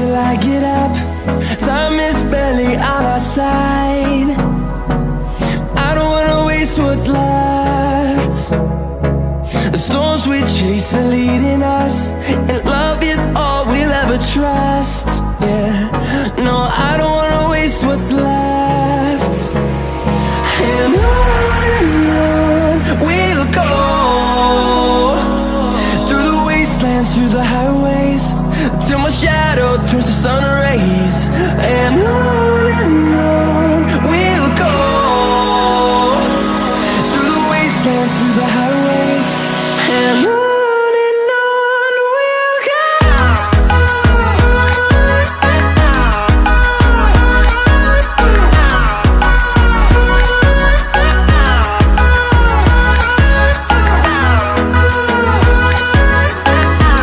till I get up. Time is barely on our side. I don't wanna waste what's left. The storms we chase are leading us, and love is all we'll ever trust. Yeah, no, I don't wanna waste what's left. And on we'll go, through the wastelands, through the highways, till my shadow turns to sun rays.